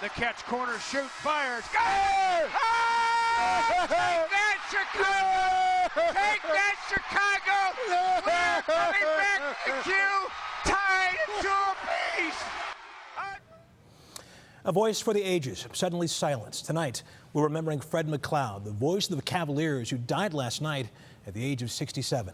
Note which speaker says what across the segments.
Speaker 1: The catch, corner, shoot, fires. Go! Oh! Take that, Chicago! Take that, Chicago! We're coming back to Q, tied into a piece.
Speaker 2: A voice for the ages, suddenly silenced. Tonight, we're remembering Fred McLeod, the voice of the Cavaliers, who died last night at the age of 67.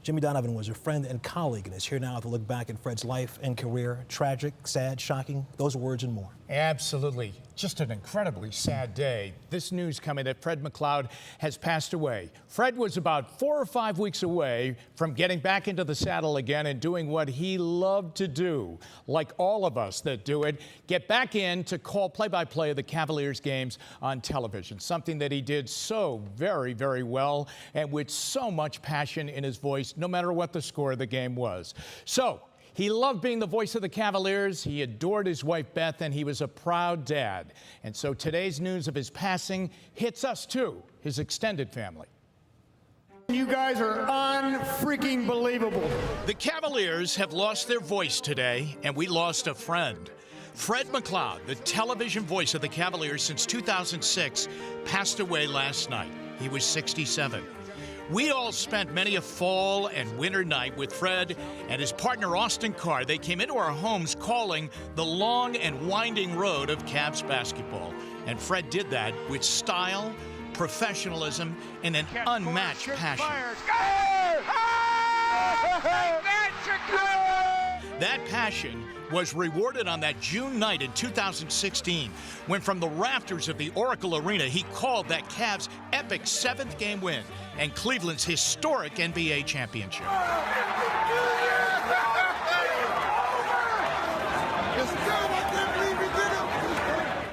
Speaker 2: Jimmy Donovan was a friend and colleague and is here now to look back at Fred's life and career. Tragic, sad, shocking, those words and more.
Speaker 3: Absolutely. Just an incredibly sad day. This news coming that Fred McLeod has passed away. Fred was about 4 or 5 weeks away from getting back into the saddle again and doing what he loved to do, like all of us that do it, get back in to call play-by-play of the Cavaliers games on television, something that he did so very, very well and with so much passion in his voice, no matter what the score of the game was. So, he loved being the voice of the Cavaliers, he adored his wife Beth, and he was a proud dad. And so today's news of his passing hits us too, his extended family.
Speaker 4: You guys are unfreaking believable.
Speaker 3: The Cavaliers have lost their voice today, and we lost a friend. Fred McLeod, the television voice of the Cavaliers since 2006, passed away last night. He was 67. We all spent many a fall and winter night with Fred and his partner Austin Carr. They came into our homes calling the long and winding road of Cavs basketball. And Fred did that with style, professionalism, and an unmatched passion. That passion was rewarded on that June night in 2016 when from the rafters of the Oracle Arena he called that Cavs' epic 7th game win and Cleveland's historic NBA championship.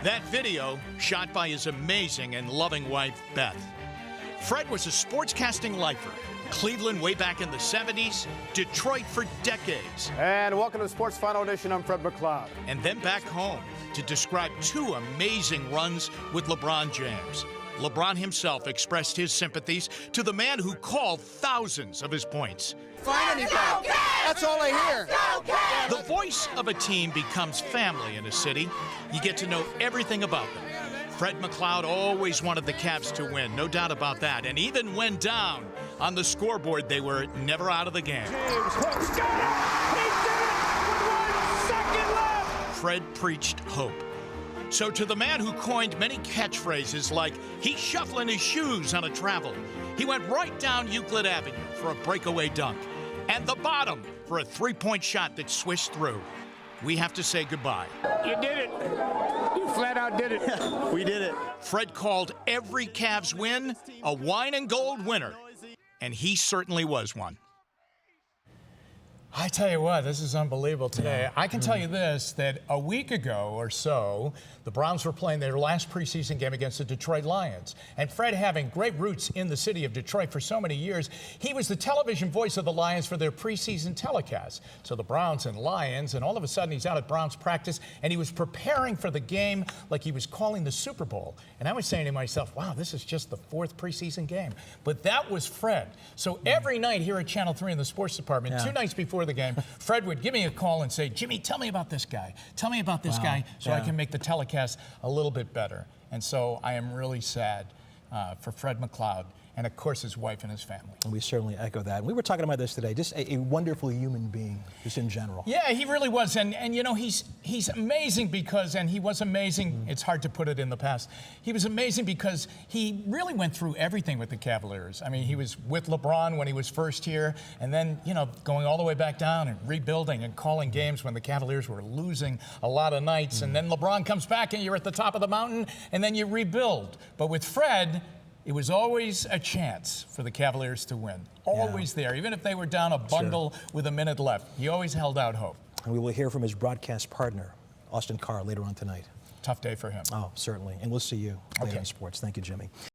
Speaker 3: That video shot by his amazing and loving wife, Beth. Fred was a sportscasting lifer. Cleveland way back in the 70s, Detroit for decades.
Speaker 4: And welcome to the Sports Final Edition. I'm Fred McLeod.
Speaker 3: And then back home to describe 2 amazing runs with LeBron James. LeBron himself expressed his sympathies to the man who called thousands of his points.
Speaker 4: Find anybody. That's all I hear.
Speaker 3: The voice of a team becomes family in a city. You get to know everything about them. Fred McLeod always wanted the Cavs to win, no doubt about that. And even when down on the scoreboard, they were never out of the game. Fred preached hope. So to the man who coined many catchphrases like, he's shuffling his shoes on a travel, he went right down Euclid Avenue for a breakaway dunk, and the bottom for a three-point shot that swished through. We have to say goodbye.
Speaker 1: You did it. You flat out did it.
Speaker 4: We did it.
Speaker 3: Fred called every Cavs win a wine and gold winner, and he certainly was one. I tell you what, this is unbelievable today.
Speaker 2: Yeah.
Speaker 3: I can tell you this, that a week ago or so, the Browns were playing their last preseason game against the Detroit Lions. And Fred, having great roots in the city of Detroit for so many years, he was the television voice of the Lions for their preseason telecast. So the Browns and Lions, and all of a sudden he's out at Browns practice, and he was preparing for the game like he was calling the Super Bowl. And I was saying to myself, wow, this is just the 4th preseason game. But that was Fred. So every night here at Channel 3 in the sports department, 2 nights before the game, Fred would give me a call and say, Jimmy, tell me about this guy. Tell me about this guy so I can make the telecast a little bit better. And so I am really sad for Fred McLeod and, of course, his wife and his family.
Speaker 2: And we certainly echo that. We were talking about this today, just a wonderful human being, just in general.
Speaker 3: Yeah, he really was. And you know, he's amazing because, and he was amazing, it's hard to put it in the past, he was amazing because he really went through everything with the Cavaliers. I mean, he was with LeBron when he was first here, and then, you know, going all the way back down and rebuilding and calling games when the Cavaliers were losing a lot of nights. And then LeBron comes back and you're at the top of the mountain, and then you rebuild. But with Fred, it was always a chance for the Cavaliers to win. Always there, even if they were down a bundle with a minute left. He always held out hope.
Speaker 2: And we will hear from his broadcast partner, Austin Carr, later on tonight.
Speaker 3: Tough day for him.
Speaker 2: Oh, certainly. And we'll see you later in sports. Thank you, Jimmy.